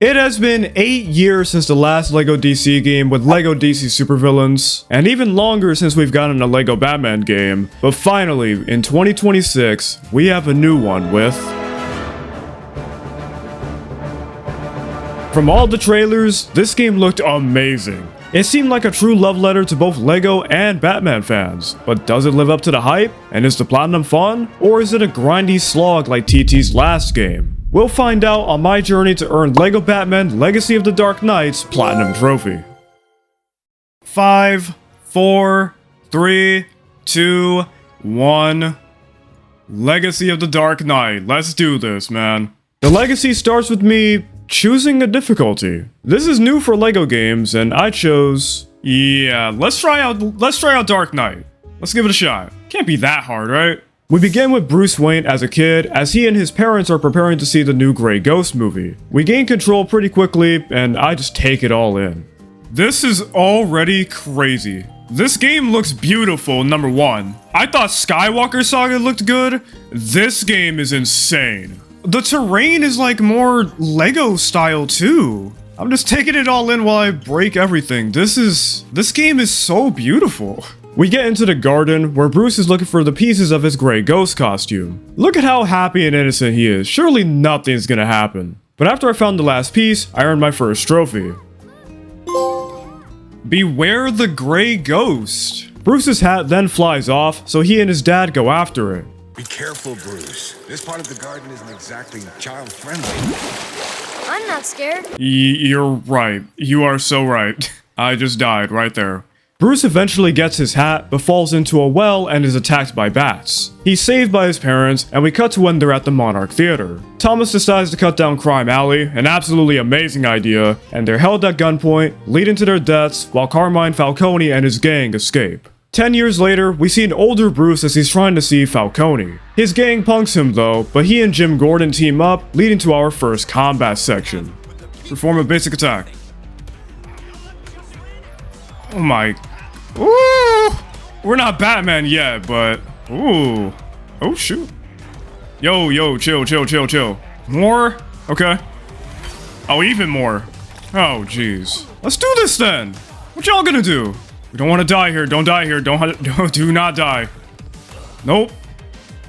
It has been 8 years since the last LEGO DC game with LEGO DC Supervillains, and even longer since we've gotten a LEGO Batman game, but finally, in 2026, we have a new one with... From all the trailers, this game looked amazing. It seemed like a true love letter to both LEGO and Batman fans, but does it live up to the hype? And is the platinum fun? Or is it a grindy slog like TT's last game? We'll find out on my journey to earn LEGO Batman Legacy of the Dark Knight's Platinum Trophy. 5, 4, 3, 2, 1. Legacy of the Dark Knight. Let's do this, man. The legacy starts with me choosing a difficulty. This is new for LEGO games, and I chose... Yeah, let's try out Dark Knight. Let's give it a shot. Can't be that hard, right? We begin with Bruce Wayne as a kid, as he and his parents are preparing to see the new Grey Ghost movie. We gain control pretty quickly, and I just take it all in. This is already crazy. This game looks beautiful, number one. I thought Skywalker Saga looked good. This game is insane. The terrain is like more LEGO style too. I'm just taking it all in while I break everything. This game is so beautiful. We get into the garden, where Bruce is looking for the pieces of his Grey Ghost costume. Look at how happy and innocent he is. Surely nothing's gonna happen. But after I found the last piece, I earned my first trophy. Beware the Grey Ghost. Bruce's hat then flies off, so he and his dad go after it. Be careful, Bruce. This part of the garden isn't exactly child-friendly. I'm not scared. You're right. You are so right. I just died right there. Bruce eventually gets his hat, but falls into a well and is attacked by bats. He's saved by his parents, and we cut to when they're at the Monarch Theater. Thomas decides to cut down Crime Alley, an absolutely amazing idea, and they're held at gunpoint, leading to their deaths, while Carmine Falcone and his gang escape. 10 years later, we see an older Bruce as he's trying to see Falcone. His gang punks him though, but he and Jim Gordon team up, leading to our first combat section. Perform a basic attack. Oh my... Ooh! We're not Batman yet, but... Ooh. Oh shoot. Yo, chill. More? Okay. Oh, even more. Oh, jeez. Let's do this then! What y'all gonna do? We don't want to die here. Don't die here. Do not die. Nope.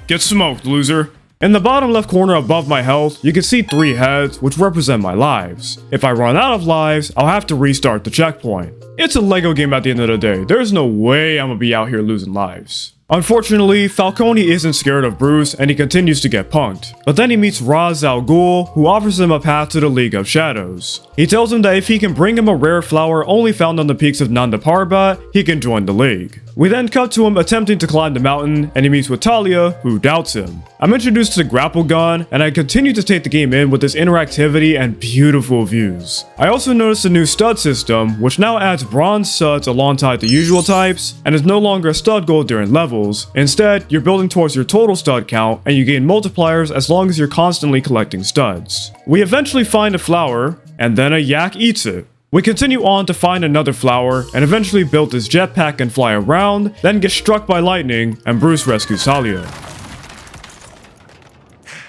Get smoked, loser. In the bottom left corner above my health, you can see 3 heads, which represent my lives. If I run out of lives, I'll have to restart the checkpoint. It's a LEGO game at the end of the day. There's no way I'm gonna be out here losing lives. Unfortunately, Falcone isn't scared of Bruce, and he continues to get punked. But then he meets Ra's al Ghul, who offers him a path to the League of Shadows. He tells him that if he can bring him a rare flower only found on the peaks of Nanda Parbat, he can join the League. We then cut to him attempting to climb the mountain, and he meets with Talia, who doubts him. I'm introduced to the grapple gun, and I continue to take the game in with its interactivity and beautiful views. I also noticed a new stud system, which now adds bronze studs alongside the usual types, and is no longer a stud goal during levels. Instead, you're building towards your total stud count, and you gain multipliers as long as you're constantly collecting studs. We eventually find a flower, and then a yak eats it. We continue on to find another flower, and eventually build this jetpack and fly around, then get struck by lightning, and Bruce rescues Talia.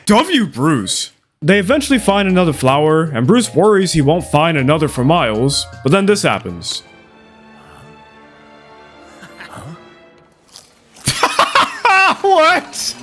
W Bruce. They eventually find another flower, and Bruce worries he won't find another for miles, but then this happens. What?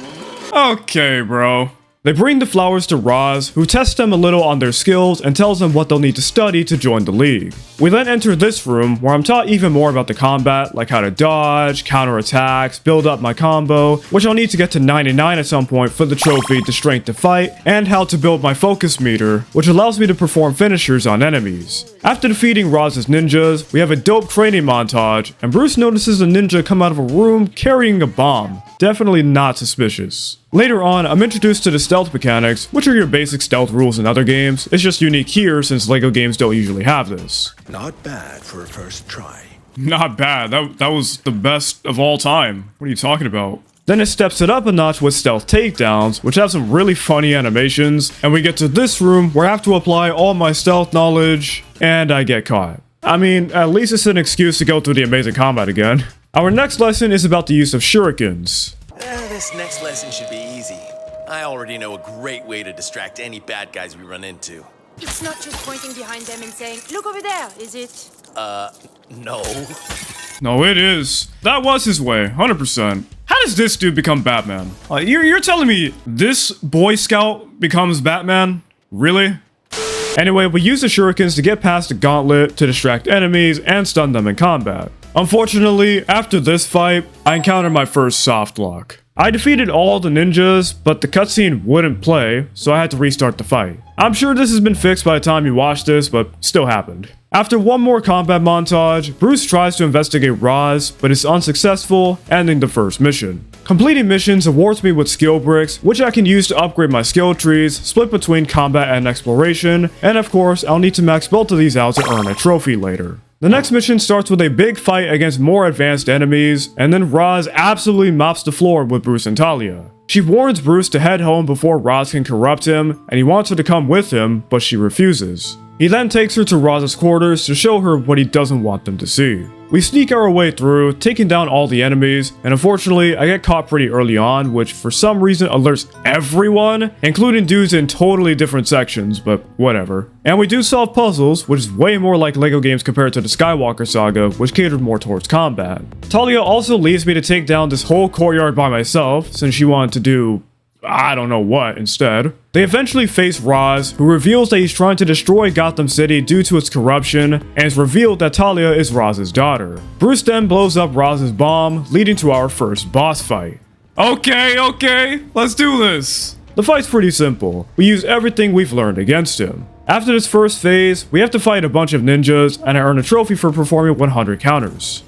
Okay, bro. They bring the flowers to Ra's, who tests them a little on their skills and tells them what they'll need to study to join the League. We then enter this room, where I'm taught even more about the combat, like how to dodge, counter attacks, build up my combo, which I'll need to get to 99 at some point for the trophy to strength to fight, and how to build my focus meter, which allows me to perform finishers on enemies. After defeating Raz's ninjas, we have a dope training montage, and Bruce notices a ninja come out of a room carrying a bomb. Definitely not suspicious. Later on, I'm introduced to the stealth mechanics, which are your basic stealth rules in other games. It's just unique here since LEGO games don't usually have this. Not bad for a first try. Not bad. That was the best of all time. What are you talking about? Then it steps it up a notch with stealth takedowns, which have some really funny animations, and we get to this room where I have to apply all my stealth knowledge, and I get caught. I mean, at least it's an excuse to go through the amazing combat again. Our next lesson is about the use of shurikens. This next lesson should be easy. I already know a great way to distract any bad guys we run into. It's not just pointing behind them and saying, look over there, is it? No. No, it is. That was his way, 100%. How does this dude become Batman? You're telling me this Boy Scout becomes Batman? Really? Anyway, we use the shurikens to get past the gauntlet to distract enemies and stun them in combat. Unfortunately, after this fight, I encountered my first soft lock. I defeated all the ninjas, but the cutscene wouldn't play, so I had to restart the fight. I'm sure this has been fixed by the time you watch this, but still happened. After one more combat montage, Bruce tries to investigate Roz, but is unsuccessful, ending the first mission. Completing missions awards me with skill bricks, which I can use to upgrade my skill trees, split between combat and exploration, and of course, I'll need to max both of these out to earn a trophy later. The next mission starts with a big fight against more advanced enemies, and then Roz absolutely mops the floor with Bruce and Talia. She warns Bruce to head home before Roz can corrupt him, and he wants her to come with him, but she refuses. He then takes her to Roz's quarters to show her what he doesn't want them to see. We sneak our way through, taking down all the enemies, and unfortunately, I get caught pretty early on, which for some reason alerts everyone, including dudes in totally different sections, but whatever. And we do solve puzzles, which is way more like LEGO games compared to the Skywalker Saga, which catered more towards combat. Talia also leaves me to take down this whole courtyard by myself, since she wanted to do I don't know what instead. They eventually face Roz, who reveals that he's trying to destroy Gotham City due to its corruption, and it's revealed that Talia is Roz's daughter. Bruce then blows up Roz's bomb, leading to our first boss fight. Okay, let's do this. The fight's pretty simple. We use everything we've learned against him. After this first phase, we have to fight a bunch of ninjas, and I earn a trophy for performing 100 counters.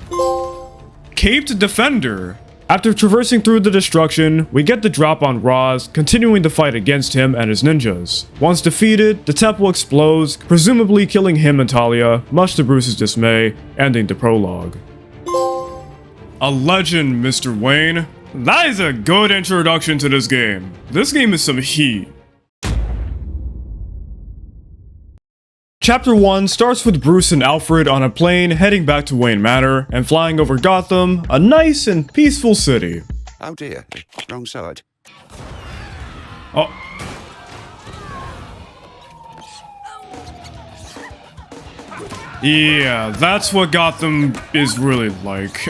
Caped Defender. After traversing through the destruction, we get the drop on Roz, continuing the fight against him and his ninjas. Once defeated, the temple explodes, presumably killing him and Talia, much to Bruce's dismay, ending the prologue. A legend, Mr. Wayne. That is a good introduction to this game. This game is some heat. Chapter 1 starts with Bruce and Alfred on a plane heading back to Wayne Manor and flying over Gotham, a nice and peaceful city. Oh dear, wrong side. Oh. Yeah, that's what Gotham is really like.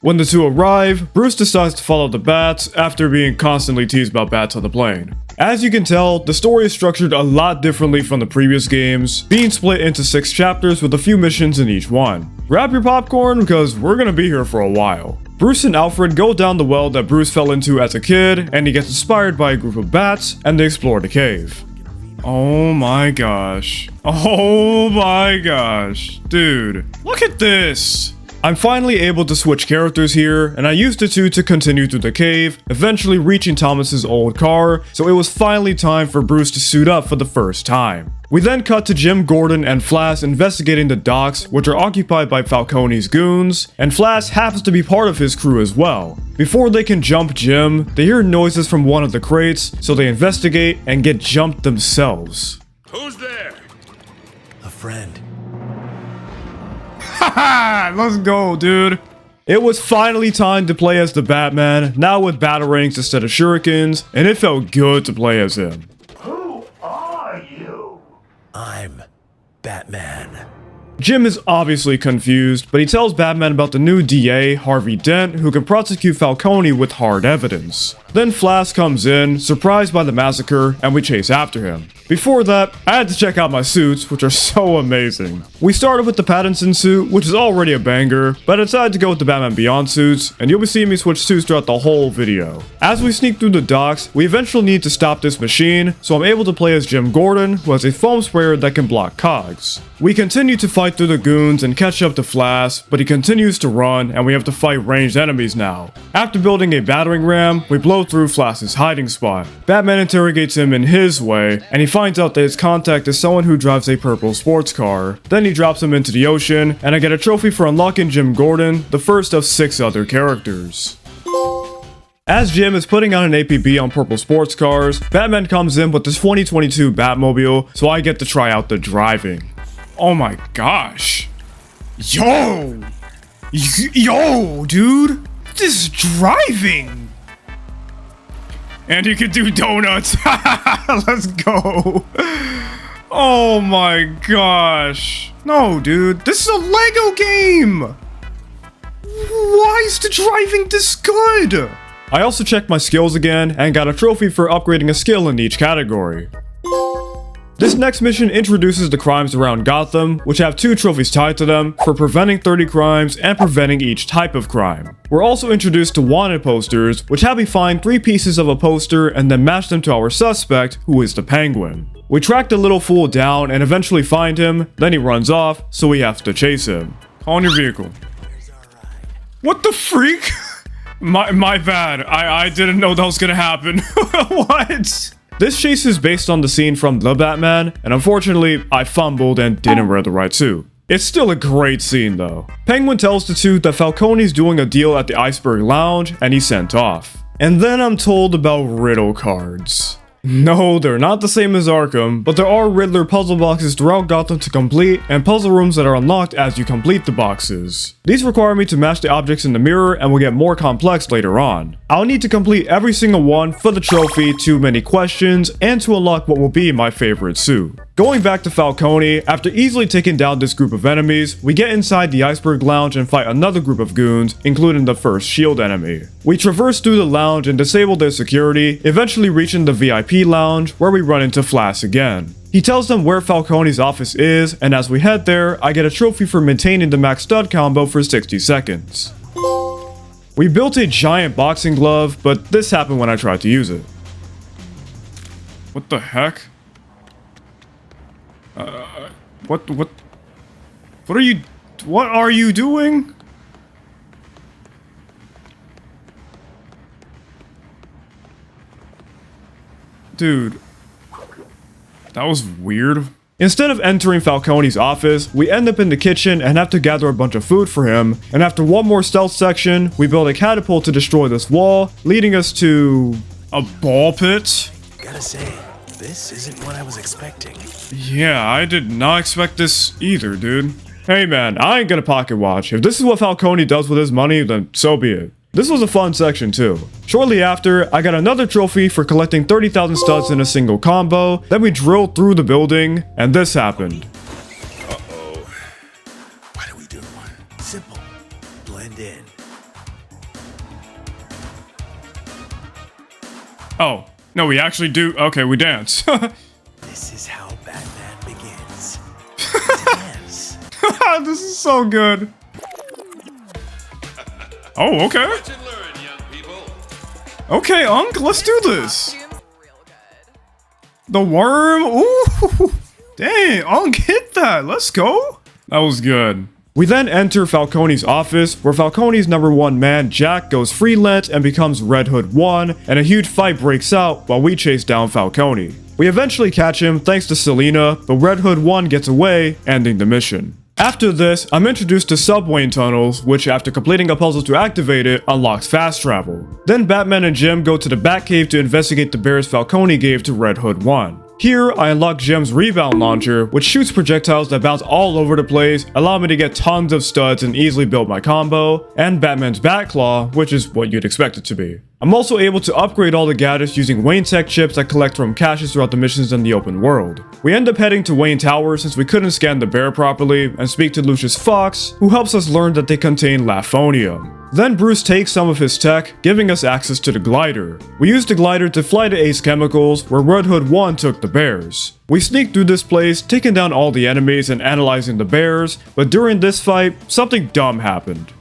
When the two arrive, Bruce decides to follow the bats after being constantly teased about bats on the plane. As you can tell, the story is structured a lot differently from the previous games, being split into 6 chapters with a few missions in each one. Grab your popcorn because we're gonna be here for a while. Bruce and Alfred go down the well that Bruce fell into as a kid, and he gets inspired by a group of bats, and they explore the cave. Oh my gosh. Oh my gosh. Dude, look at this! I'm finally able to switch characters here, and I used the two to continue through the cave, eventually reaching Thomas's old car, so it was finally time for Bruce to suit up for the first time. We then cut to Jim Gordon and Flash investigating the docks, which are occupied by Falcone's goons, and Flash happens to be part of his crew as well. Before they can jump Jim, they hear noises from one of the crates, so they investigate and get jumped themselves. Who's there? A friend. Haha, let's go, dude. It was finally time to play as the Batman, now with batarangs instead of shurikens, and it felt good to play as him. Who are you? I'm Batman. Jim is obviously confused, but he tells Batman about the new DA, Harvey Dent, who can prosecute Falcone with hard evidence. Then Flash comes in, surprised by the massacre, and we chase after him. Before that, I had to check out my suits, which are so amazing. We started with the Pattinson suit, which is already a banger, but I decided to go with the Batman Beyond suits, and you'll be seeing me switch suits throughout the whole video. As we sneak through the docks, we eventually need to stop this machine, so I'm able to play as Jim Gordon, who has a foam sprayer that can block cogs. We continue to fight through the goons and catch up to Flash, but he continues to run, and we have to fight ranged enemies now. After building a battering ram, we blow through Flash's hiding spot. Batman interrogates him in his way, and he finds out that his contact is someone who drives a purple sports car. Then he drops him into the ocean, and I get a trophy for unlocking Jim Gordon, the first of 6 other characters. As Jim is putting on an APB on purple sports cars, Batman comes in with this 2022 Batmobile, so I get to try out the driving. Oh my gosh. Yo, dude, this driving. And you can do donuts. Let's go. Oh my gosh. No, dude. This is a Lego game. Why is the driving this good? I also checked my skills again and got a trophy for upgrading a skill in each category. This next mission introduces the crimes around Gotham, which have 2 trophies tied to them for preventing 30 crimes and preventing each type of crime. We're also introduced to wanted posters, which have me find 3 pieces of a poster and then match them to our suspect, who is the Penguin. We track the little fool down and eventually find him, then he runs off, so we have to chase him. Call on your vehicle. What the freak? My bad. I didn't know that was gonna happen. What? This chase is based on the scene from The Batman, and unfortunately, I fumbled and didn't wear the right suit. It's still a great scene though. Penguin tells the two that Falcone's doing a deal at the Iceberg Lounge, and he's sent off. And then I'm told about riddle cards. No, they're not the same as Arkham, but there are Riddler puzzle boxes throughout Gotham to complete, and puzzle rooms that are unlocked as you complete the boxes. These require me to match the objects in the mirror and will get more complex later on. I'll need to complete every single one for the trophy, too many questions, and to unlock what will be my favorite suit. Going back to Falcone, after easily taking down this group of enemies, we get inside the Iceberg Lounge and fight another group of goons, including the first SHIELD enemy. We traverse through the lounge and disable their security, eventually reaching the VIP lounge, where we run into Flash again. He tells them where Falcone's office is, and as we head there, I get a trophy for maintaining the max stud combo for 60 seconds. We built a giant boxing glove, but this happened when I tried to use it. What the heck? What are you doing? Dude, that was weird. Instead of entering Falcone's office, we end up in the kitchen and have to gather a bunch of food for him, and after one more stealth section, we build a catapult to destroy this wall, leading us to a ball pit. Gotta say, this isn't what I was expecting. Yeah, I did not expect this either, dude. Hey man, I ain't gonna pocket watch. If this is what Falcone does with his money, then so be it. This was a fun section too. Shortly after, I got another trophy for collecting 30,000 studs in a single combo, then we drilled through the building, and this happened. Uh-oh. What do we do? Simple. Blend in. Oh, no, we actually do. Okay, we dance. This is how Batman begins. Dance. This is so good. Oh, okay. Okay, Unc, let's do this. The worm. Ooh. Dang, Unc hit that. Let's go. That was good. We then enter Falcone's office, where Falcone's #1 man, Jack, goes freelance and becomes Red Hood 1, and a huge fight breaks out while we chase down Falcone. We eventually catch him thanks to Selina, but Red Hood 1 gets away, ending the mission. After this, I'm introduced to subway tunnels, which after completing a puzzle to activate it, unlocks fast travel. Then Batman and Jim go to the Batcave to investigate the bears Falcone gave to Red Hood 1. Here, I unlock Jim's rebound launcher, which shoots projectiles that bounce all over the place, allow me to get tons of studs and easily build my combo, and Batman's Batclaw, which is what you'd expect it to be. I'm also able to upgrade all the gadgets using Wayne Tech chips I collect from caches throughout the missions in the open world. We end up heading to Wayne Tower since we couldn't scan the bear properly, and speak to Lucius Fox, who helps us learn that they contain Lafonium. Then Bruce takes some of his tech, giving us access to the glider. We use the glider to fly to Ace Chemicals, where Red Hood 1 took the bears. We sneak through this place, taking down all the enemies and analyzing the bears, but during this fight, something dumb happened.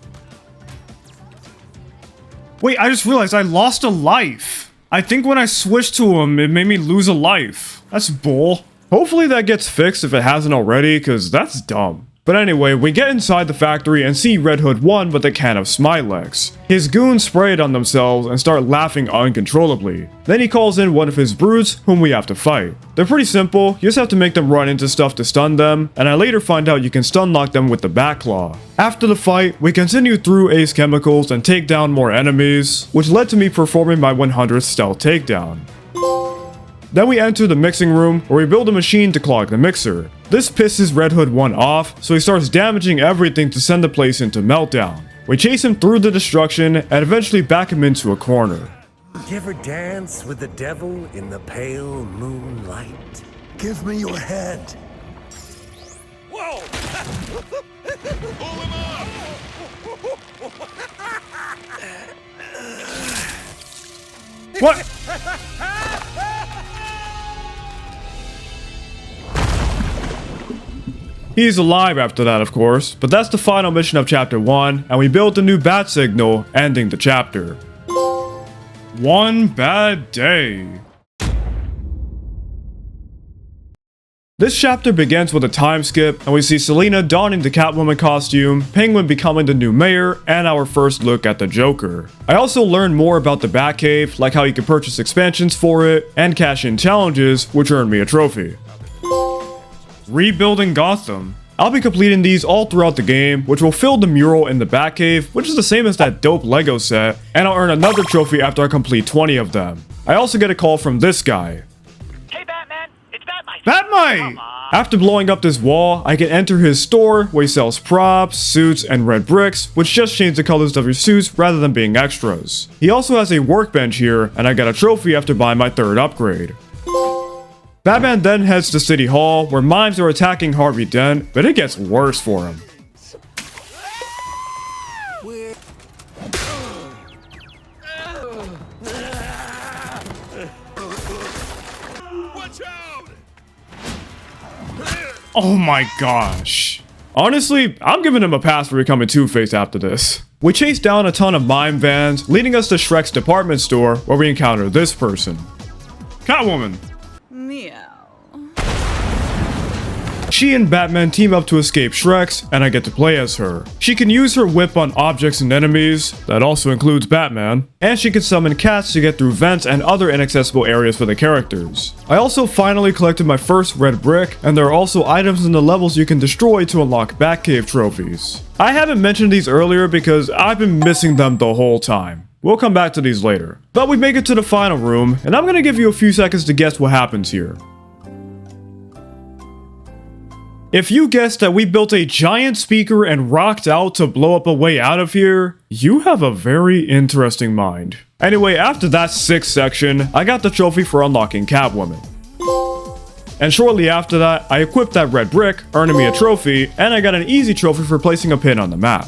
Wait, I just realized I lost a life. I think when I switched to him, it made me lose a life. That's bull. Hopefully that gets fixed if it hasn't already, cause that's dumb. But anyway, we get inside the factory and see Red Hood 1 with a can of Smilex. His goons spray it on themselves and start laughing uncontrollably. Then he calls in one of his brutes, whom we have to fight. They're pretty simple, you just have to make them run into stuff to stun them, and I later find out you can stun lock them with the Batclaw. After the fight, we continue through Ace Chemicals and take down more enemies, which led to me performing my 100th stealth takedown. Then we enter the mixing room, where we build a machine to clog the mixer. This pisses Red Hood 1 off, so he starts damaging everything to send the place into meltdown. We chase him through the destruction, and eventually back him into a corner. You ever dance with the devil in the pale moonlight? Give me your hand. Whoa! Pull him up! What? He's alive after that, of course, but that's the final mission of Chapter 1, and we built a new bat signal, ending the chapter. One bad day. This chapter begins with a time skip, and we see Selena donning the Catwoman costume, Penguin becoming the new mayor, and our first look at the Joker. I also learned more about the Batcave, like how you can purchase expansions for it, and cash in challenges, which earned me a trophy. Rebuilding Gotham. I'll be completing these all throughout the game, which will fill the mural in the Batcave, which is the same as that dope Lego set, and I'll earn another trophy after I complete 20 of them. I also get a call from this guy. Hey, Batman, it's Batmite. Batmite! After blowing up this wall, I can enter his store where he sells props, suits, and red bricks, which just change the colors of your suits rather than being extras. He also has a workbench here, and I got a trophy after buying my third upgrade. Batman then heads to City Hall, where mimes are attacking Harvey Dent, but it gets worse for him. Watch out! Oh my gosh. Honestly, I'm giving him a pass for becoming Two-Face after this. We chase down a ton of mime vans, leading us to Shrek's department store, where we encounter this person. Catwoman. Meow. She and Batman team up to escape Shrek's, and I get to play as her. She can use her whip on objects and enemies, that also includes Batman, and she can summon cats to get through vents and other inaccessible areas for the characters. I also finally collected my first red brick, and there are also items in the levels you can destroy to unlock Batcave trophies. I haven't mentioned these earlier because I've been missing them the whole time. We'll come back to these later. But we make it to the final room, and I'm gonna give you a few seconds to guess what happens here. If you guessed that we built a giant speaker and rocked out to blow up a way out of here, you have a very interesting mind. Anyway, after that sixth section, I got the trophy for unlocking Catwoman. And shortly after that, I equipped that red brick, earning me a trophy, and I got an easy trophy for placing a pin on the map.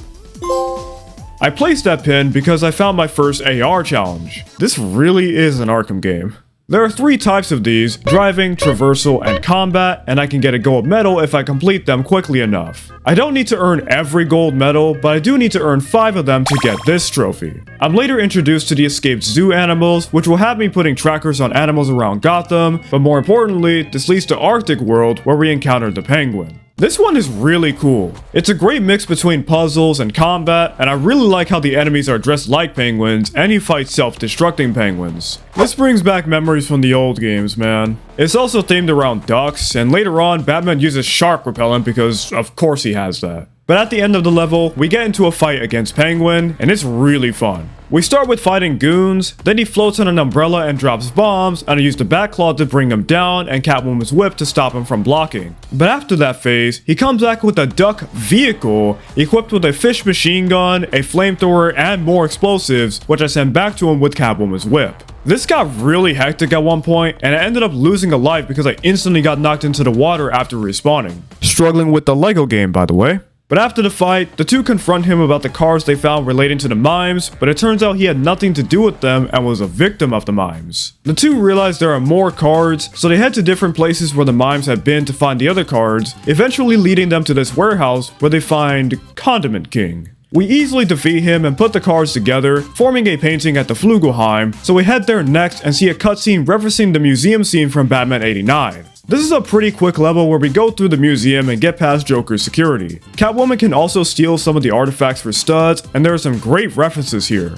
I placed that pin because I found my first AR challenge. This really is an Arkham game. There are 3 types of these: driving, traversal, and combat, and I can get a gold medal if I complete them quickly enough. I don't need to earn every gold medal, but I do need to earn 5 of them to get this trophy. I'm later introduced to the escaped zoo animals, which will have me putting trackers on animals around Gotham, but more importantly, this leads to Arctic World, where we encountered the Penguin. This one is really cool. It's a great mix between puzzles and combat, and I really like how the enemies are dressed like penguins, and you fight self-destructing penguins. This brings back memories from the old games, man. It's also themed around ducks, and later on, Batman uses shark repellent because of course he has that. But at the end of the level, we get into a fight against Penguin, and it's really fun. We start with fighting goons, then he floats on an umbrella and drops bombs, and I use the Batclaw to bring him down and Catwoman's whip to stop him from blocking. But after that phase, he comes back with a duck vehicle, equipped with a fish machine gun, a flamethrower, and more explosives, which I send back to him with Catwoman's whip. This got really hectic at one point, and I ended up losing a life because I instantly got knocked into the water after respawning. Struggling with the Lego game, by the way. But after the fight, the two confront him about the cars they found relating to the mimes, but it turns out he had nothing to do with them and was a victim of the mimes. The two realize there are more cards, so they head to different places where the mimes had been to find the other cards, eventually leading them to this warehouse where they find Condiment King. We easily defeat him and put the cards together, forming a painting at the Flugelheim, so we head there next and see a cutscene referencing the museum scene from Batman 89. This is a pretty quick level where we go through the museum and get past Joker's security. Catwoman can also steal some of the artifacts for studs, and there are some great references here.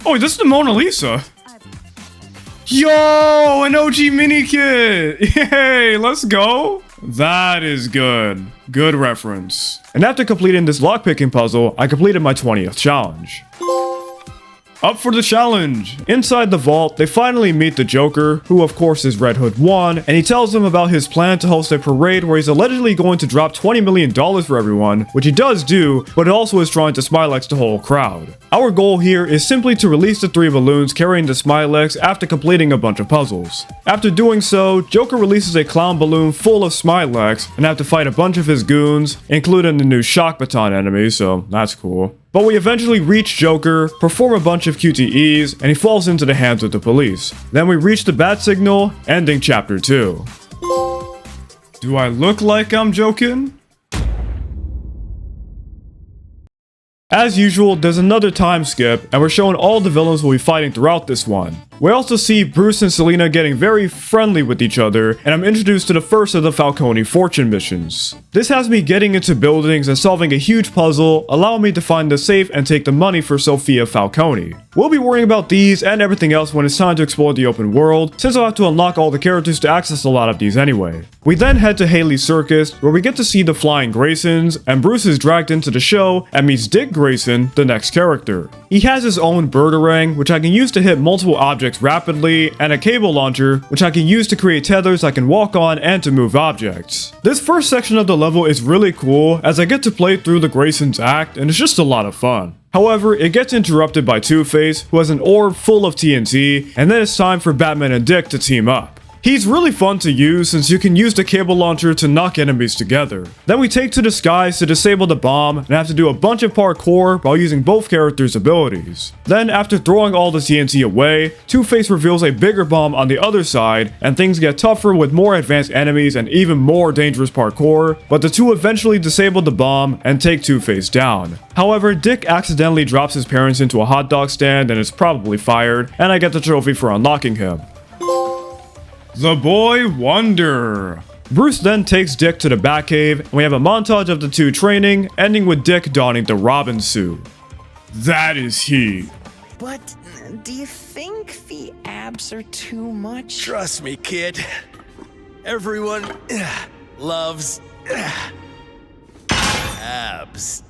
Oh, this is the Mona Lisa! Yo, an OG mini kit! Yay, let's go! That is good. Good reference. And after completing this lockpicking puzzle, I completed my 20th challenge. Up for the challenge! Inside the vault, they finally meet the Joker, who of course is Red Hood 1, and he tells them about his plan to host a parade where he's allegedly going to drop $20 million for everyone, which he does do, but it also is trying to Smilex the whole crowd. Our goal here is simply to release the 3 balloons carrying the Smilex after completing a bunch of puzzles. After doing so, Joker releases a clown balloon full of Smilex and have to fight a bunch of his goons, including the new Shock Baton enemy, so that's cool. But we eventually reach Joker, perform a bunch of QTEs, and he falls into the hands of the police. Then we reach the bat signal, ending chapter 2. Do I look like I'm joking? As usual, there's another time skip, and we're showing all the villains we'll be fighting throughout this one. We also see Bruce and Selina getting very friendly with each other, and I'm introduced to the first of the Falcone fortune missions. This has me getting into buildings and solving a huge puzzle, allowing me to find the safe and take the money for Sophia Falcone. We'll be worrying about these and everything else when it's time to explore the open world, since I'll have to unlock all the characters to access a lot of these anyway. We then head to Haley's Circus, where we get to see the Flying Graysons, and Bruce is dragged into the show and meets Dick Grayson, the next character. He has his own Birdarang, which I can use to hit multiple objects rapidly, and a cable launcher, which I can use to create tethers I can walk on and to move objects. This first section of the level is really cool, as I get to play through the Graysons act, and it's just a lot of fun. However, it gets interrupted by Two-Face, who has an orb full of TNT, and then it's time for Batman and Dick to team up. He's really fun to use since you can use the cable launcher to knock enemies together. Then we take to the skies to disable the bomb and have to do a bunch of parkour while using both characters' abilities. Then after throwing all the TNT away, Two-Face reveals a bigger bomb on the other side and things get tougher with more advanced enemies and even more dangerous parkour, but the two eventually disable the bomb and take Two-Face down. However, Dick accidentally drops his parents into a hot dog stand and is probably fired, and I get the trophy for unlocking him. The Boy Wonder. Bruce then takes Dick to the Batcave, and we have a montage of the two training, ending with Dick donning the Robin suit. That is he. But do you think the abs are too much? Trust me, kid. Everyone loves abs.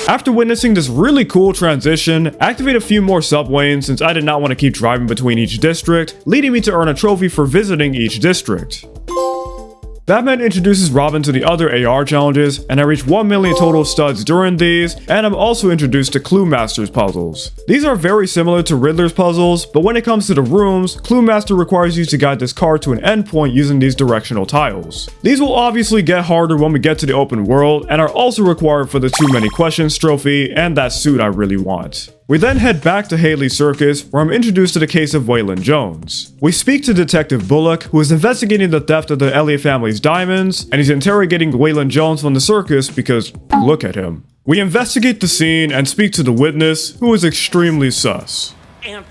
After witnessing this really cool transition, activate a few more sublanes since I did not want to keep driving between each district, leading me to earn a trophy for visiting each district. Batman introduces Robin to the other AR challenges, and I reach 1 million total studs during these, and I'm also introduced to Clue Master's puzzles. These are very similar to Riddler's puzzles, but when it comes to the rooms, Clue Master requires you to guide this car to an endpoint using these directional tiles. These will obviously get harder when we get to the open world, and are also required for the Too Many Questions trophy and that suit I really want. We then head back to Haley's Circus, where I'm introduced to the case of Waylon Jones. We speak to Detective Bullock, who is investigating the theft of the Elliott family's diamonds, and he's interrogating Waylon Jones from the circus because, look at him. We investigate the scene and speak to the witness, who is extremely sus. And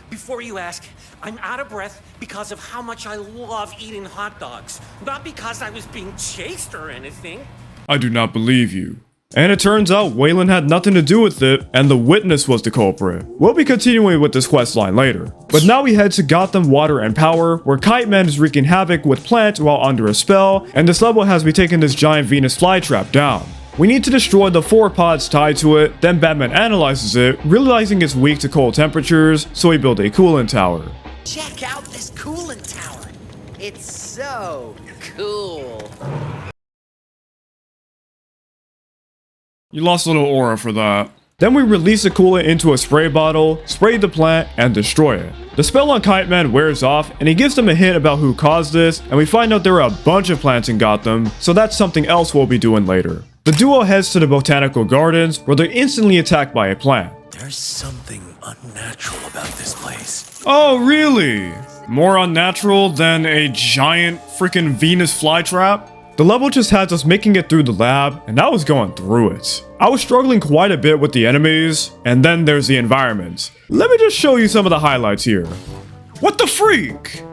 before you ask, I'm out of breath because of how much I love eating hot dogs. Not because I was being chased or anything. I do not believe you. And it turns out Waylon had nothing to do with it, and the witness was the culprit. We'll be continuing with this questline later. But now we head to Gotham Water and Power, where Kite Man is wreaking havoc with plants while under a spell, and this level has me taking this giant Venus flytrap down. We need to destroy the 4 pods tied to it, then Batman analyzes it, realizing it's weak to cold temperatures, so we build a coolant tower. Check out this coolant tower. It's so cool. You lost a little aura for that. Then we release the coolant into a spray bottle, spray the plant, and destroy it. The spell on Kite Man wears off, and he gives them a hint about who caused this, and we find out there are a bunch of plants in Gotham, so that's something else we'll be doing later. The duo heads to the botanical gardens, where they're instantly attacked by a plant. There's something unnatural about this place. Oh, really? More unnatural than a giant freaking Venus flytrap? The level just has us making it through the lab, and I was going through it. I was struggling quite a bit with the enemies, and then there's the environment. Let me just show you some of the highlights here. What the freak?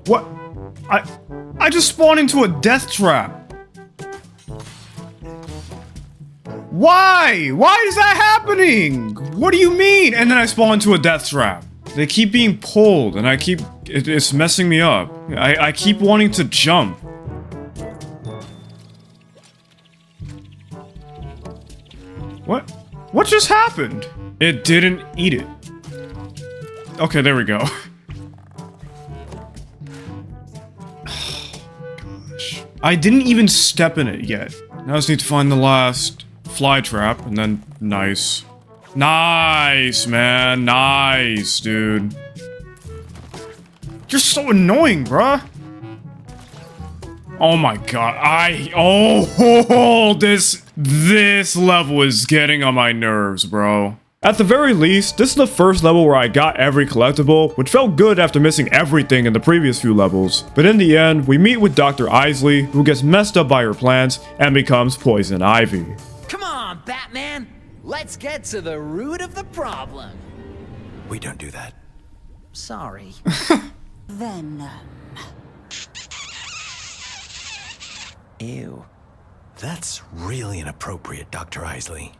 What? I just spawned into a death trap. Why? Why is that happening? What do you mean? And then I spawn into a death trap. They keep being pulled, and it's messing me up. I keep wanting to jump. What? What just happened? It didn't eat it. Okay, there we go. Gosh. I didn't even step in it yet. Now I just need to find the last fly trap, and then nice. Nice, man. Nice, dude. You're so annoying, bruh. Oh my god, this level is getting on my nerves, bro. At the very least, this is the first level where I got every collectible, which felt good after missing everything in the previous few levels. But in the end, we meet with Dr. Isley, who gets messed up by her plants and becomes Poison Ivy. Come on, Batman! Let's get to the root of the problem. We don't do that. Sorry. Then, Ew. That's really inappropriate, Dr. Isley.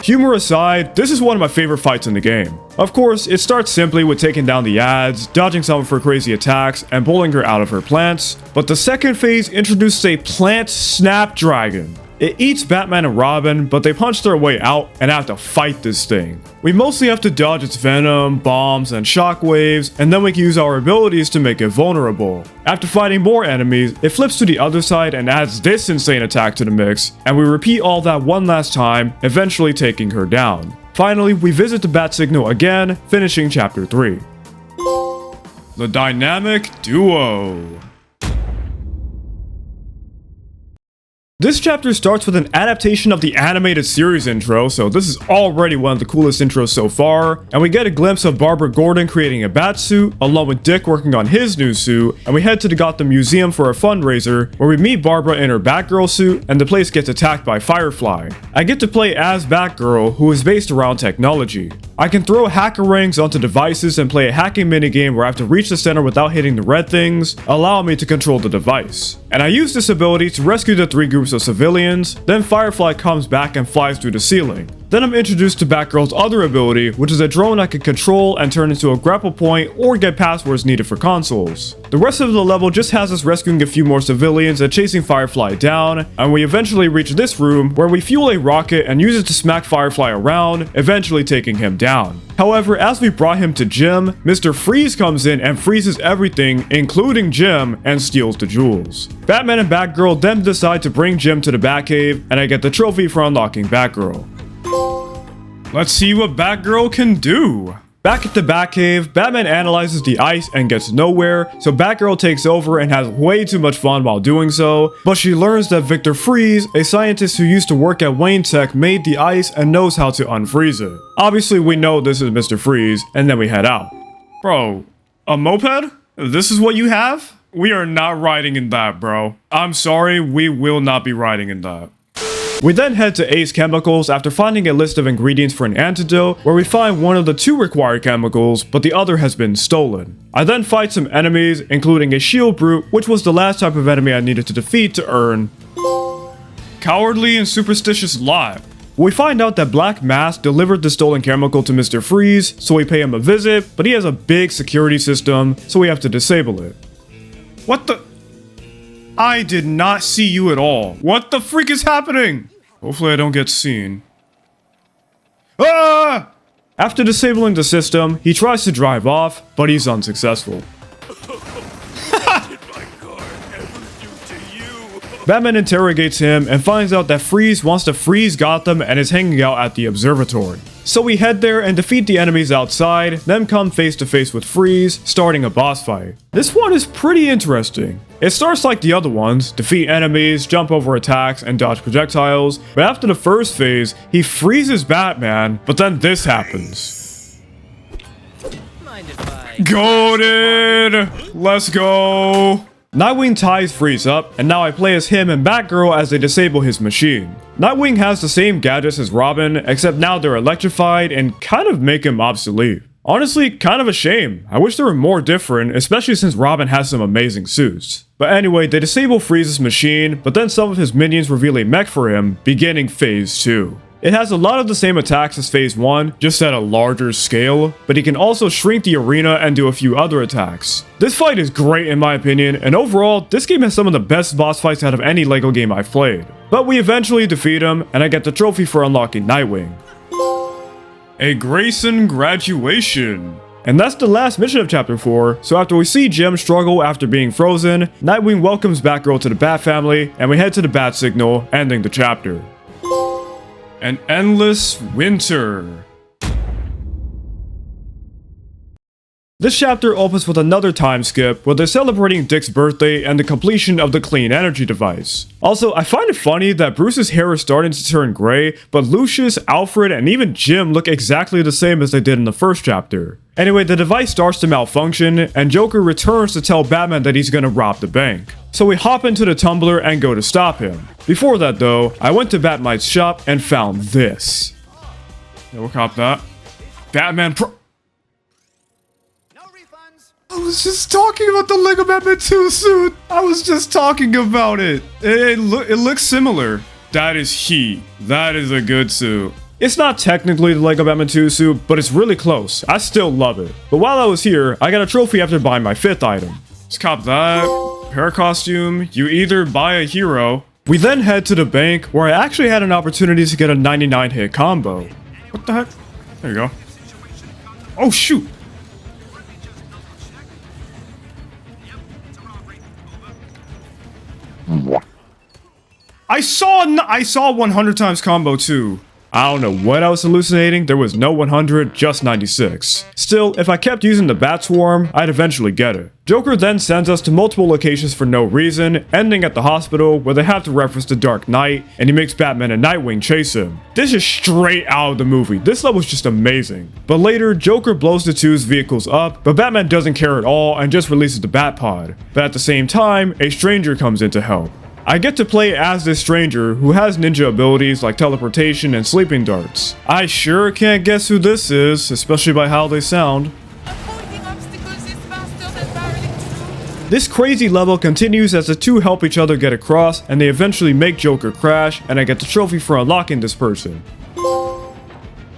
Humor aside, this is one of my favorite fights in the game. Of course, it starts simply with taking down the ads, dodging some of her crazy attacks, and pulling her out of her plants. But the second phase introduces a plant snapdragon. It eats Batman and Robin, but they punch their way out and have to fight this thing. We mostly have to dodge its venom, bombs, and shockwaves, and then we can use our abilities to make it vulnerable. After fighting more enemies, it flips to the other side and adds this insane attack to the mix, and we repeat all that one last time, eventually taking her down. Finally, we visit the Bat Signal again, finishing Chapter 3. The Dynamic Duo. This chapter starts with an adaptation of the animated series intro, so this is already one of the coolest intros so far, and we get a glimpse of Barbara Gordon creating a bat suit, along with Dick working on his new suit, and we head to the Gotham Museum for a fundraiser, where we meet Barbara in her Batgirl suit, and the place gets attacked by Firefly. I get to play as Batgirl, who is based around technology. I can throw hacker rings onto devices and play a hacking minigame where I have to reach the center without hitting the red things, allowing me to control the device. And I use this ability to rescue the 3 groups of civilians, then Firefly comes back and flies through the ceiling. Then I'm introduced to Batgirl's other ability, which is a drone I can control and turn into a grapple point or get passwords needed for consoles. The rest of the level just has us rescuing a few more civilians and chasing Firefly down, and we eventually reach this room where we fuel a rocket and use it to smack Firefly around, eventually taking him down. However, as we brought him to Jim, Mr. Freeze comes in and freezes everything, including Jim, and steals the jewels. Batman and Batgirl then decide to bring Jim to the Batcave, and I get the trophy for unlocking Batgirl. Let's see what Batgirl can do. Back at the Batcave, Batman analyzes the ice and gets nowhere, so Batgirl takes over and has way too much fun while doing so, but she learns that Victor Freeze, a scientist who used to work at Wayne Tech, made the ice and knows how to unfreeze it. Obviously we know this is Mr. Freeze, and then we head out. Bro, a moped? This is what you have? We are not riding in that, bro. I'm sorry, we will not be riding in that. We then head to Ace Chemicals after finding a list of ingredients for an antidote, where we find one of the 2 required chemicals, but the other has been stolen. I then fight some enemies, including a shield brute, which was the last type of enemy I needed to defeat to earn Cowardly and Superstitious Lot. We find out that Black Mask delivered the stolen chemical to Mr. Freeze, so we pay him a visit, but he has a big security system, so we have to disable it. What the? I did not see you at all. What the freak is happening? Hopefully I don't get seen. Ah! After disabling the system, he tries to drive off, but he's unsuccessful. Batman interrogates him and finds out that Freeze wants to freeze Gotham and is hanging out at the observatory. So we head there and defeat the enemies outside, then come face to face with Freeze, starting a boss fight. This one is pretty interesting. It starts like the other ones, defeat enemies, jump over attacks, and dodge projectiles, but after the first phase, he freezes Batman, but then this happens. Mind if I... Goated! Let's go! Nightwing ties Freeze up, and now I play as him and Batgirl as they disable his machine. Nightwing has the same gadgets as Robin, except now they're electrified and kind of make him obsolete. Honestly, kind of a shame. I wish they were more different, especially since Robin has some amazing suits. But anyway, they disable Freeze's machine, but then some of his minions reveal a mech for him, beginning phase 2. It has a lot of the same attacks as Phase 1, just at a larger scale, but he can also shrink the arena and do a few other attacks. This fight is great in my opinion, and overall, this game has some of the best boss fights out of any LEGO game I've played. But we eventually defeat him, and I get the trophy for unlocking Nightwing. A Grayson graduation. And that's the last mission of Chapter 4, so after we see Jem struggle after being frozen, Nightwing welcomes Batgirl to the Bat family, and we head to the Bat Signal, ending the chapter. An endless winter. This chapter opens with another time skip where they're celebrating Dick's birthday and the completion of the clean energy device. Also, I find it funny that Bruce's hair is starting to turn gray, but Lucius, Alfred, and even Jim look exactly the same as they did in the first chapter. Anyway, the device starts to malfunction, and Joker returns to tell Batman that he's gonna rob the bank. So we hop into the tumbler and go to stop him. Before that though, I went to Batmite's shop and found this. Yeah, we'll cop that. Batman I was just talking about the LEGO Batman 2 suit. I was just talking about it. It looks similar. That is heat. That is a good suit. It's not technically the LEGO Batman 2 suit, but it's really close. I still love it. But while I was here, I got a trophy after buying my 5th item. Let's cop that. Hair costume. You either buy a hero. We then head to the bank, where I actually had an opportunity to get a 99 hit combo. What the heck? There you go. Oh shoot. I saw 100 times combo too. I don't know what I was hallucinating, there was no 100, just 96. Still, if I kept using the Bat Swarm, I'd eventually get it. Joker then sends us to multiple locations for no reason, ending at the hospital where they have to reference the Dark Knight, and he makes Batman and Nightwing chase him. This is straight out of the movie, this level's just amazing. But later, Joker blows the two's vehicles up, but Batman doesn't care at all and just releases the Bat Pod. But at the same time, a stranger comes in to help. I get to play as this stranger who has ninja abilities like teleportation and sleeping darts. I sure can't guess who this is, especially by how they sound. This crazy level continues as the two help each other get across, and they eventually make Joker crash, and I get the trophy for unlocking this person.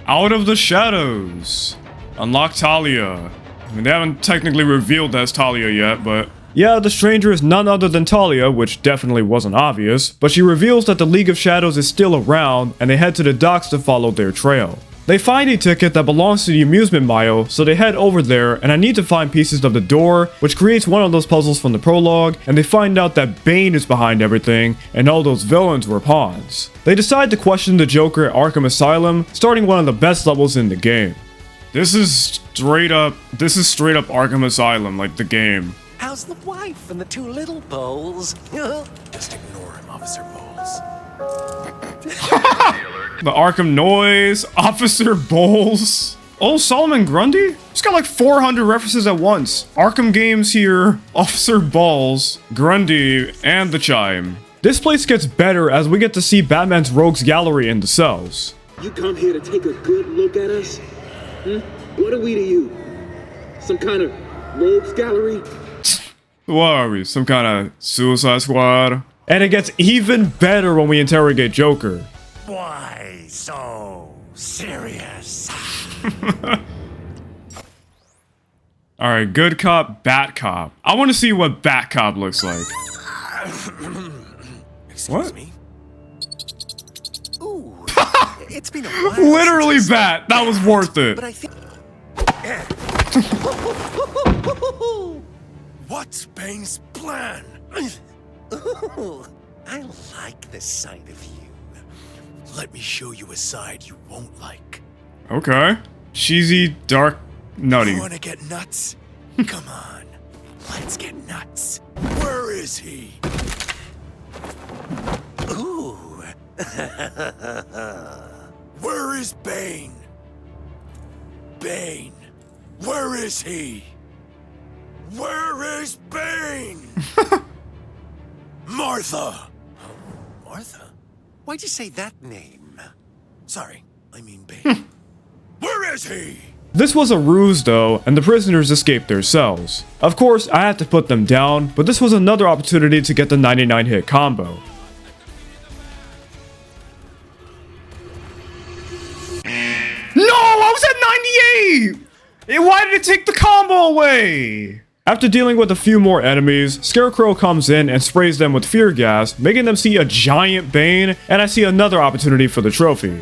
Out of the Shadows. Unlock Talia. I mean, they haven't technically revealed that's Talia yet, but... yeah, the stranger is none other than Talia, which definitely wasn't obvious, but she reveals that the League of Shadows is still around, and they head to the docks to follow their trail. They find a ticket that belongs to the amusement mile, so they head over there, and I need to find pieces of the door, which creates one of those puzzles from the prologue, and they find out that Bane is behind everything, and all those villains were pawns. They decide to question the Joker at Arkham Asylum, starting one of the best levels in the game. This is straight up Arkham Asylum, like the game. How's the wife and the 2 little Bowls? Just ignore him, Officer Bowles. The Arkham Noise, Officer Bowles. Oh, Solomon Grundy? He's got like 400 references at once. Arkham Games here, Officer Balls, Grundy, and the Chime. This place gets better as we get to see Batman's rogues gallery in the cells. You come here to take a good look at us? What are we to you? Some kind of rogues gallery? What are we? Some kind of Suicide Squad? And it gets even better when we interrogate Joker. Why so serious? Alright, good cop, bad cop. I want to see what Bat Cop looks like. Excuse me? Ooh, it's been a while. Literally Bat, that was worth it. But I think... What's Bane's plan? Ooh, I like the sight of you. Let me show you a side you won't like. Okay. Cheesy, dark, nutty. You wanna get nuts? Come on, let's get nuts. Where is he? Ooh. Where is Bane? Bane, where is he? Where is Bane? Martha! Martha? Why'd you say that name? Sorry, I mean Bane. Where is he? This was a ruse though, and the prisoners escaped their cells. Of course, I had to put them down, but this was another opportunity to get the 99 hit combo. Why did it take the combo away? After dealing with a few more enemies, Scarecrow comes in and sprays them with fear gas, making them see a giant Bane, and I see another opportunity for the trophy.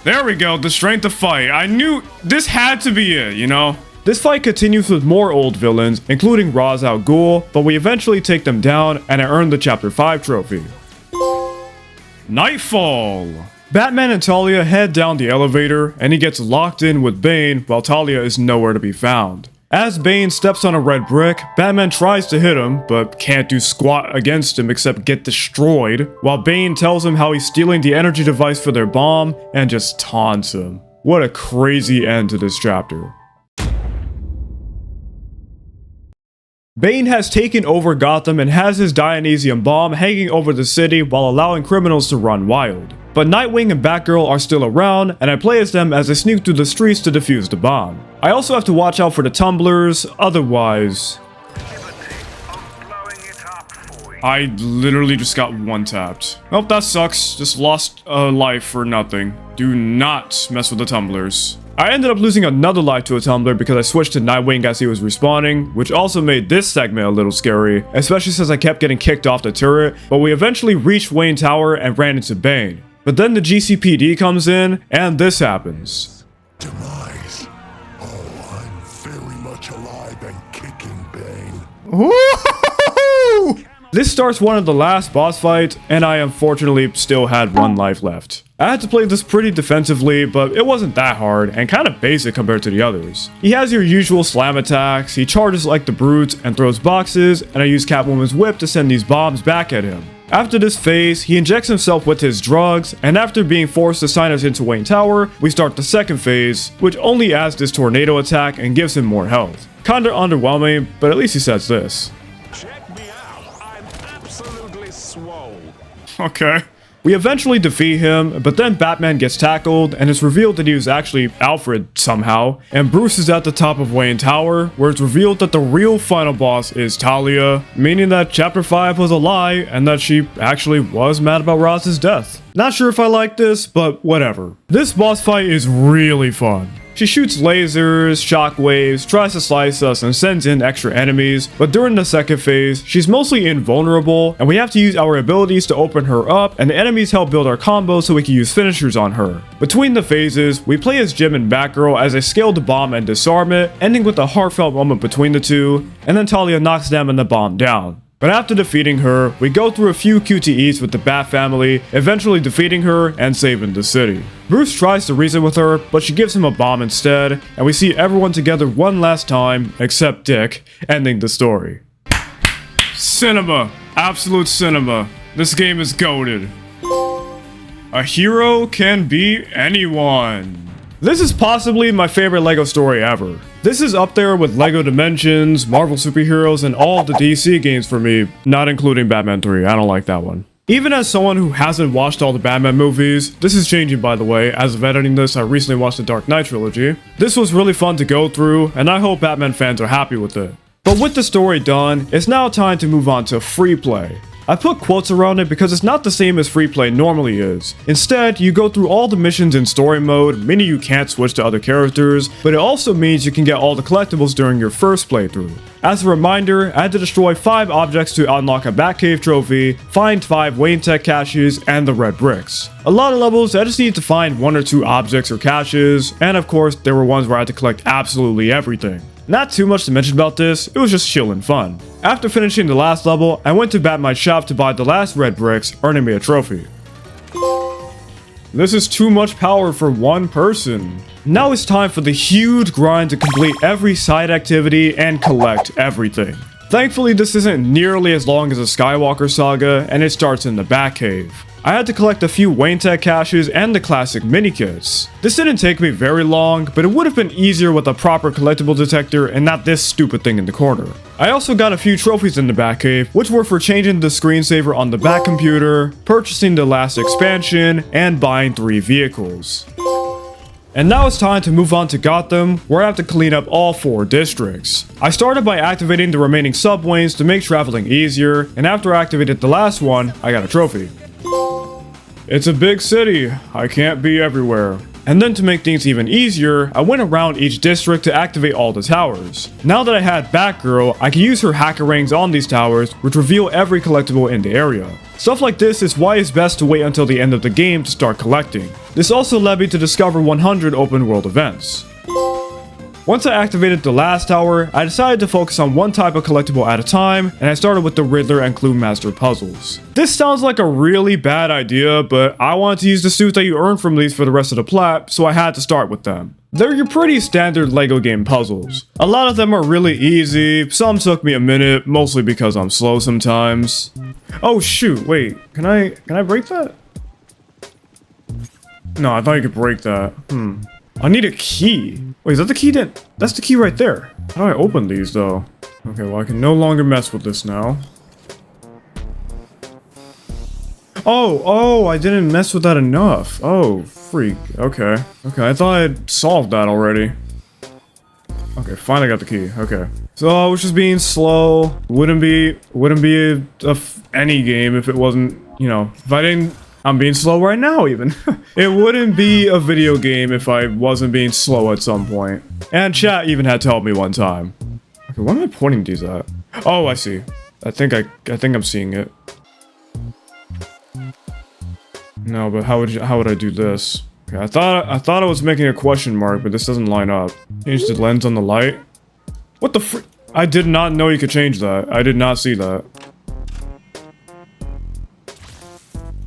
There we go, the strength to fight. I knew this had to be it, you know? This fight continues with more old villains, including Ra's al Ghul, but we eventually take them down, and I earn the Chapter 5 trophy. Nightfall! Batman and Talia head down the elevator, and he gets locked in with Bane while Talia is nowhere to be found. As Bane steps on a red brick, Batman tries to hit him, but can't do squat against him except get destroyed, while Bane tells him how he's stealing the energy device for their bomb and just taunts him. What a crazy end to this chapter. Bane has taken over Gotham and has his Dionysium bomb hanging over the city while allowing criminals to run wild. But Nightwing and Batgirl are still around, and I play as them as they sneak through the streets to defuse the bomb. I also have to watch out for the tumblers, otherwise... I literally just got one-tapped. Well, that sucks. Just lost a life for nothing. Do not mess with the tumblers. I ended up losing another life to a tumbler because I switched to Nightwing as he was respawning, which also made this segment a little scary, especially since I kept getting kicked off the turret, but we eventually reached Wayne Tower and ran into Bane. But then the GCPD comes in, and this happens. Demise. Oh, I'm very much alive and kicking, Bane. Woo-hoo-hoo-hoo! This starts one of the last boss fights, and I unfortunately still had one life left. I had to play this pretty defensively, but it wasn't that hard, and kind of basic compared to the others. He has your usual slam attacks, he charges like the brutes, and throws boxes, and I use Catwoman's whip to send these bombs back at him. After this phase, he injects himself with his drugs, and after being forced to sign us into Wayne Tower, we start the second phase, which only adds this tornado attack and gives him more health. Kinda underwhelming, but at least he says this. Check me out. I'm absolutely swole. Okay. We eventually defeat him, but then Batman gets tackled, and it's revealed that he was actually Alfred somehow, and Bruce is at the top of Wayne Tower, where it's revealed that the real final boss is Talia, meaning that Chapter 5 was a lie, and that she actually was mad about Raz's death. Not sure if I like this, but whatever. This boss fight is really fun. She shoots lasers, shockwaves, tries to slice us, and sends in extra enemies, but during the second phase, she's mostly invulnerable, and we have to use our abilities to open her up, and the enemies help build our combos so we can use finishers on her. Between the phases, we play as Jim and Batgirl as they scale the bomb and disarm it, ending with a heartfelt moment between the two, and then Talia knocks them and the bomb down. But after defeating her, we go through a few QTEs with the Bat family, eventually defeating her and saving the city. Bruce tries to reason with her, but she gives him a bomb instead, and we see everyone together one last time, except Dick, ending the story. Cinema. Absolute cinema. This game is goated. A hero can be anyone. This is possibly my favorite LEGO story ever. This is up there with LEGO Dimensions, Marvel Superheroes, and all of the DC games for me, not including Batman 3, I don't like that one. Even as someone who hasn't watched all the Batman movies, this is changing by the way, as of editing this I recently watched the Dark Knight trilogy. This was really fun to go through, and I hope Batman fans are happy with it. But with the story done, it's now time to move on to free play. I put quotes around it because it's not the same as free play normally is. Instead, you go through all the missions in story mode, meaning you can't switch to other characters, but it also means you can get all the collectibles during your first playthrough. As a reminder, I had to destroy 5 objects to unlock a Batcave trophy, find 5 Wayne Tech caches, and the red bricks. A lot of levels, I just needed to find 1 or 2 objects or caches, and of course, there were ones where I had to collect absolutely everything. Not too much to mention about this, it was just chill and fun. After finishing the last level, I went to Batman's shop to buy the last red bricks, earning me a trophy. This is too much power for one person. Now it's time for the huge grind to complete every side activity and collect everything. Thankfully, this isn't nearly as long as the Skywalker Saga, and it starts in the Batcave. I had to collect a few Wayne Tech caches and the classic mini-kits. This didn't take me very long, but it would have been easier with a proper collectible detector and not this stupid thing in the corner. I also got a few trophies in the Batcave, which were for changing the screensaver on the Bat computer, purchasing the last expansion, and buying 3 vehicles. And now it's time to move on to Gotham, where I have to clean up all 4 districts. I started by activating the remaining subways to make traveling easier, and after I activated the last one, I got a trophy. It's a big city. I can't be everywhere. And then to make things even easier, I went around each district to activate all the towers. Now that I had Batgirl, I could use her hacker rings on these towers, which reveal every collectible in the area. Stuff like this is why it's best to wait until the end of the game to start collecting. This also led me to discover 100 open world events. Once I activated the last tower, I decided to focus on one type of collectible at a time, and I started with the Riddler and Clue Master puzzles. This sounds like a really bad idea, but I wanted to use the suit that you earn from these for the rest of the plat, so I had to start with them. They're your pretty standard LEGO game puzzles. A lot of them are really easy, some took me a minute, mostly because I'm slow sometimes. Oh shoot, wait, can I break that? No, I thought you could break that. I need a key. Wait, is that the key that's the key right there. How do I open these though? Okay, well I can no longer mess with this now. Oh, I didn't mess with that enough. Oh, freak. Okay, I thought I had solved that already. Okay, finally got the key. Okay. So I was just being slow. Wouldn't be any game if it wasn't, you know, if I didn't. I'm being slow right now even. It wouldn't be a video game if I wasn't being slow at some point. And chat even had to help me one time. Okay, what am I pointing these at? Oh, I see. I think I'm seeing it. No, but how would I do this? Okay, I thought I was making a question mark, but this doesn't line up. Change the lens on the light. What the fr- I did not know you could change that. I did not see that.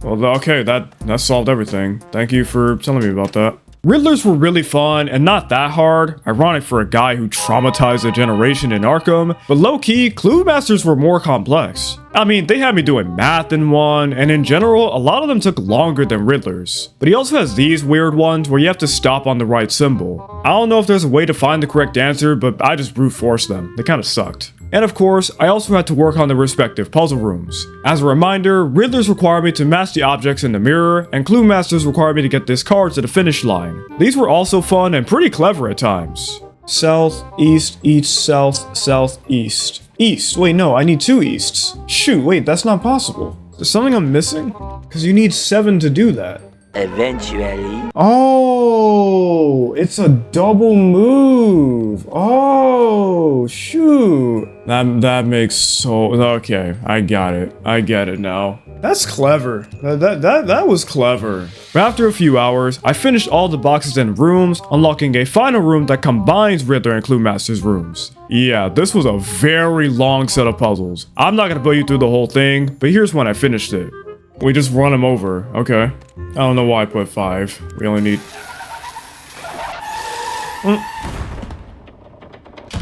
Well, okay, that solved everything. Thank you for telling me about that. Riddlers were really fun and not that hard, ironic for a guy who traumatized a generation in Arkham, but low-key, Clue Masters were more complex. I mean, they had me doing math in one, and in general, a lot of them took longer than Riddlers. But he also has these weird ones where you have to stop on the right symbol. I don't know if there's a way to find the correct answer, but I just brute forced them. They kinda sucked. And of course, I also had to work on the respective puzzle rooms. As a reminder, Riddlers require me to match the objects in the mirror, and Clue Masters require me to get this card to the finish line. These were also fun and pretty clever at times. South, east, east, south, south, east. East, wait no, I need 2 easts. Shoot, wait, that's not possible. Is there something I'm missing? Because you need 7 to do that. Eventually. Oh, it's a double move. Oh, shoot. That makes so... Okay, I got it. I get it now. That's clever. That was clever. But after a few hours, I finished all the boxes and rooms, unlocking a final room that combines Riddler and Clue Master's rooms. Yeah, this was a very long set of puzzles. I'm not gonna put you through the whole thing, but here's when I finished it. We just run them over. Okay. I don't know why I put 5. We only need...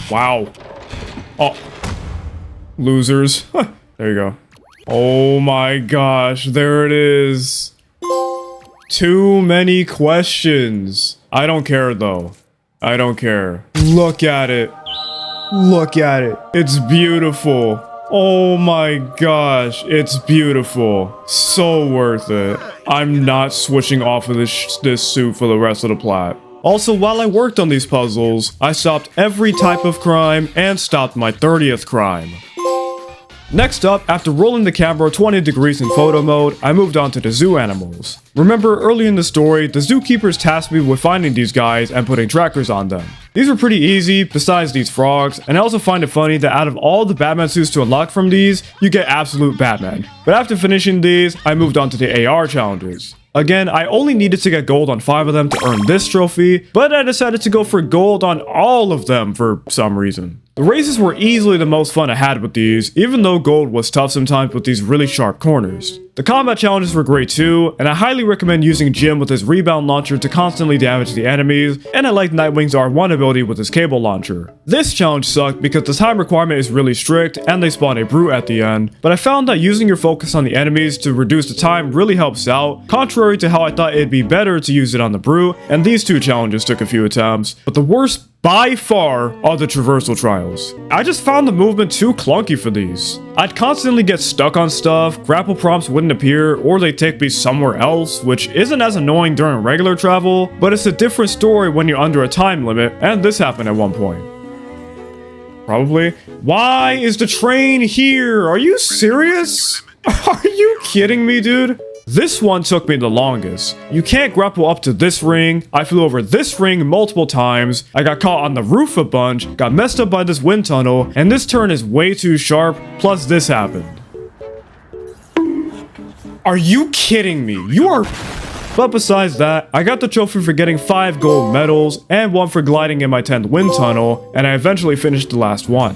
Wow. Oh. Losers. There you go. Oh my gosh. There it is. Too many questions. I don't care though. I don't care. Look at it. Look at it. It's beautiful. Oh my gosh, it's beautiful. So worth it. I'm not switching off of this suit for the rest of the plot. Also, while I worked on these puzzles, I stopped every type of crime and stopped my 30th crime. Next up, after rolling the camera 20 degrees in photo mode, I moved on to the zoo animals. Remember, early in the story, the zookeepers tasked me with finding these guys and putting trackers on them. These were pretty easy, besides these frogs, and I also find it funny that out of all the Batman suits to unlock from these, you get absolute Batman. But after finishing these, I moved on to the AR challenges. Again, I only needed to get gold on 5 of them to earn this trophy, but I decided to go for gold on all of them for some reason. The races were easily the most fun I had with these, even though gold was tough sometimes with these really sharp corners. The combat challenges were great too, and I highly recommend using Jim with his rebound launcher to constantly damage the enemies, and I like Nightwing's R1 ability with his cable launcher. This challenge sucked because the time requirement is really strict and they spawn a brute at the end, but I found that using your focus on the enemies to reduce the time really helps out, contrary to how I thought it'd be better to use it on the brute, and these 2 challenges took a few attempts, but the worst by far are the traversal trials. I just found the movement too clunky for these. I'd constantly get stuck on stuff, grapple prompts wouldn't appear, or they'd take me somewhere else, which isn't as annoying during regular travel, but it's a different story when you're under a time limit, and this happened at one point. Probably. Why is the train here? Are you serious? Are you kidding me, dude? This one took me the longest. You can't grapple up to this ring, I flew over this ring multiple times, I got caught on the roof a bunch, got messed up by this wind tunnel, and this turn is way too sharp, plus this happened. Are you kidding me? You are... But besides that, I got the trophy for getting 5 gold medals, and 1 for gliding in my 10th wind tunnel, and I eventually finished the last one.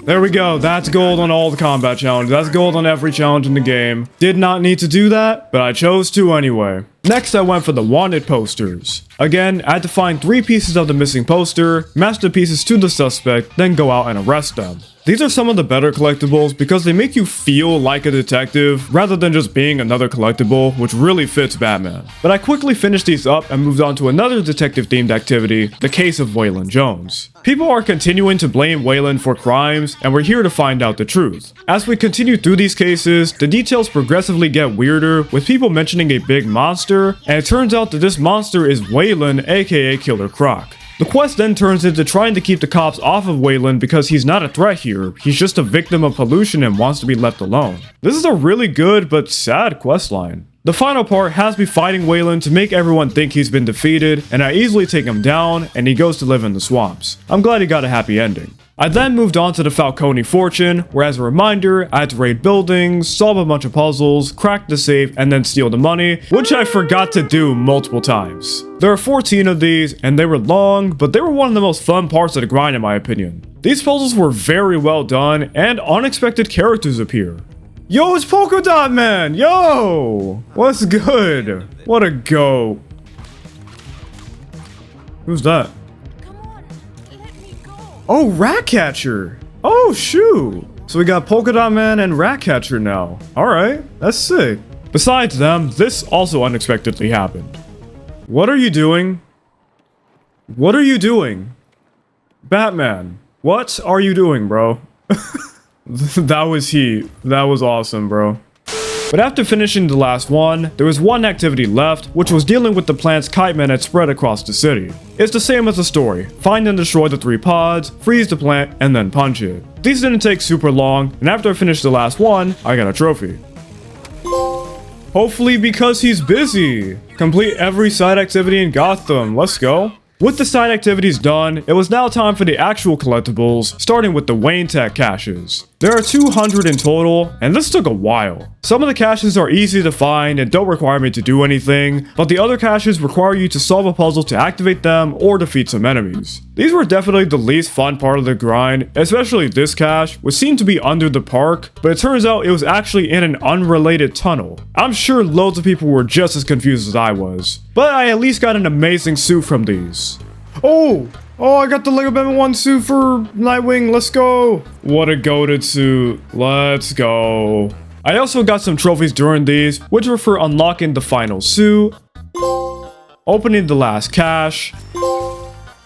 There we go, that's gold on all the combat challenges, that's gold on every challenge in the game. Did not need to do that, but I chose to anyway. Next I went for the wanted posters. Again, I had to find 3 pieces of the missing poster, match the pieces to the suspect, then go out and arrest them. These are some of the better collectibles because they make you feel like a detective rather than just being another collectible, which really fits Batman. But I quickly finished these up and moved on to another detective themed activity, the case of Waylon Jones. People are continuing to blame Waylon for crimes, and we're here to find out the truth. As we continue through these cases, the details progressively get weirder, with people mentioning a big monster, and it turns out that this monster is Waylon, aka Killer Croc. The quest then turns into trying to keep the cops off of Waylon because he's not a threat here, he's just a victim of pollution and wants to be left alone. This is a really good but sad questline. The final part has me fighting Waylon to make everyone think he's been defeated, and I easily take him down, and he goes to live in the swamps. I'm glad he got a happy ending. I then moved on to the Falcone Fortune, where as a reminder, I had to raid buildings, solve a bunch of puzzles, crack the safe, and then steal the money, which I forgot to do multiple times. There are 14 of these, and they were long, but they were one of the most fun parts of the grind in my opinion. These puzzles were very well done, and unexpected characters appear. Yo, it's Polka Dot Man! Yo! What's good? What a goat. Who's that? Oh, Ratcatcher! Oh, shoot! So we got Polka Dot Man and Ratcatcher now. Alright, that's sick. Besides them, this also unexpectedly happened. What are you doing? What are you doing? Batman, what are you doing, bro? That was heat. That was awesome, bro. But after finishing the last one, there was one activity left, which was dealing with the plants Kite Man had spread across the city. It's the same as the story. Find and destroy the 3 pods, freeze the plant, and then punch it. These didn't take super long, and after I finished the last one, I got a trophy. Hopefully because he's busy. Complete every side activity in Gotham. Let's go. With the side activities done, it was now time for the actual collectibles, starting with the Wayne Tech caches. There are 200 in total, and this took a while. Some of the caches are easy to find and don't require me to do anything, but the other caches require you to solve a puzzle to activate them or defeat some enemies. These were definitely the least fun part of the grind, especially this cache, which seemed to be under the park, but it turns out it was actually in an unrelated tunnel. I'm sure loads of people were just as confused as I was, but I at least got an amazing suit from these. Oh, I got the Lego Batman 1 suit for Nightwing, let's go. What a goated suit, let's go. I also got some trophies during these, which were for unlocking the final suit, opening the last cache,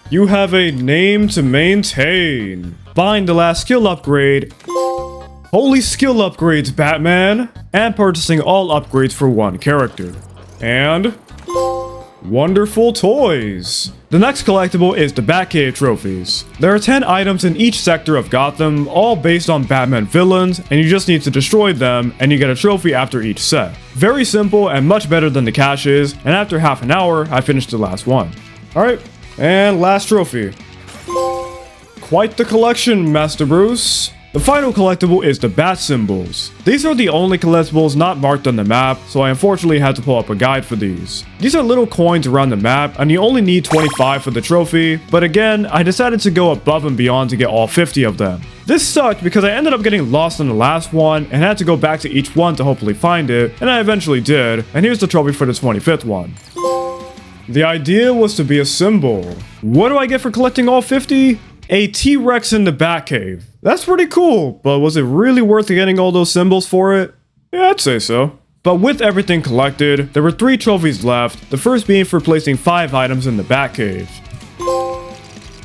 you have a name to maintain, buying the last skill upgrade, holy skill upgrades Batman, and purchasing all upgrades for one character, and wonderful toys. The next collectible is the Batcave trophies. There are 10 items in each sector of Gotham, all based on Batman villains, and you just need to destroy them, and you get a trophy after each set. Very simple and much better than the caches, and after half an hour, I finished the last one. Alright, and last trophy. Quite the collection, Master Bruce. The final collectible is the bat symbols. These are the only collectibles not marked on the map, so I unfortunately had to pull up a guide for these. These are little coins around the map, and you only need 25 for the trophy, but again, I decided to go above and beyond to get all 50 of them. This sucked because I ended up getting lost in the last one and had to go back to each one to hopefully find it, and I eventually did, and here's the trophy for the 25th one. The idea was to be a symbol. What do I get for collecting all 50? A T-Rex in the Batcave. That's pretty cool, but was it really worth getting all those symbols for it? Yeah, I'd say so. But with everything collected, there were 3 trophies left, the first being for placing 5 items in the Batcave.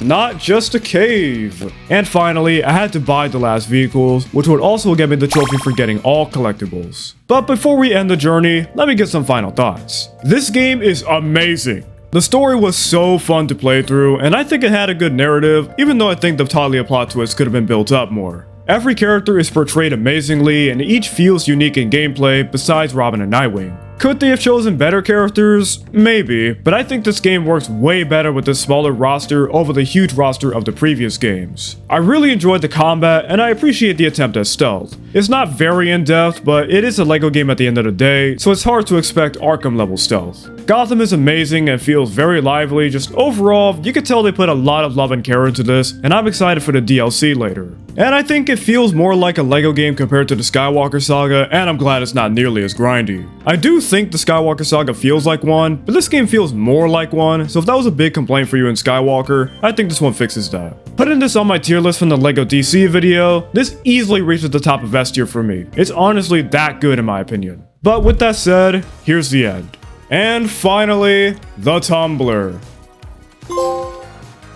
Not just a cave. And finally, I had to buy the last vehicles, which would also get me the trophy for getting all collectibles. But before we end the journey, let me get some final thoughts. This game is amazing. The story was so fun to play through, and I think it had a good narrative, even though I think the Talia plot twist could have been built up more. Every character is portrayed amazingly, and each feels unique in gameplay besides Robin and Nightwing. Could they have chosen better characters? Maybe, but I think this game works way better with the smaller roster over the huge roster of the previous games. I really enjoyed the combat, and I appreciate the attempt at stealth. It's not very in-depth, but it is a LEGO game at the end of the day, so it's hard to expect Arkham level stealth. Gotham is amazing and feels very lively, just overall, you can tell they put a lot of love and care into this, and I'm excited for the DLC later. And I think it feels more like a LEGO game compared to the Skywalker Saga, and I'm glad it's not nearly as grindy. I do think the Skywalker Saga feels like one, but this game feels more like one, so if that was a big complaint for you in Skywalker, I think this one fixes that. Putting this on my tier list from the LEGO DC video, this easily reaches the top of S tier for me. It's honestly that good in my opinion. But with that said, here's the end. And finally, the tumbler.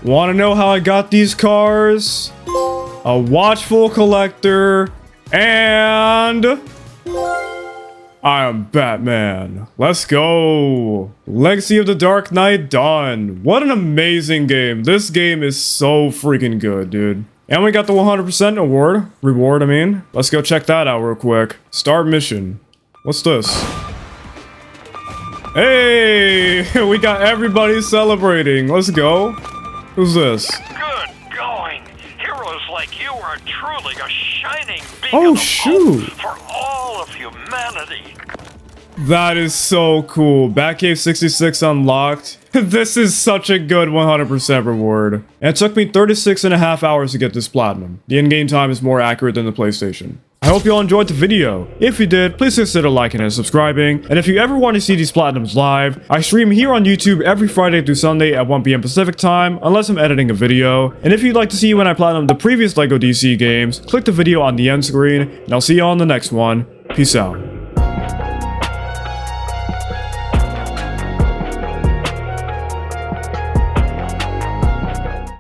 Wanna know how I got these cars? A watchful collector, and I am Batman. Let's go. Legacy of the Dark Knight done. What an amazing game. This game is so freaking good, dude. And we got the 100% reward, I mean. Let's go check that out real quick. Start mission. What's this? Hey, we got everybody celebrating. Let's go. Who's this? Good going. Heroes like you are truly a shining beacon of shoot. hope for all of humanity. That is so cool. Batcave 66 unlocked. This is such a good 100% reward. And it took me 36.5 hours to get this platinum. The in-game time is more accurate than the PlayStation. I hope you all enjoyed the video. If you did, please consider liking and subscribing. And if you ever want to see these platinums live, I stream here on YouTube every Friday through Sunday at 1 PM Pacific time, unless I'm editing a video. And if you'd like to see when I platinum the previous LEGO DC games, click the video on the end screen, and I'll see you on the next one. Peace out.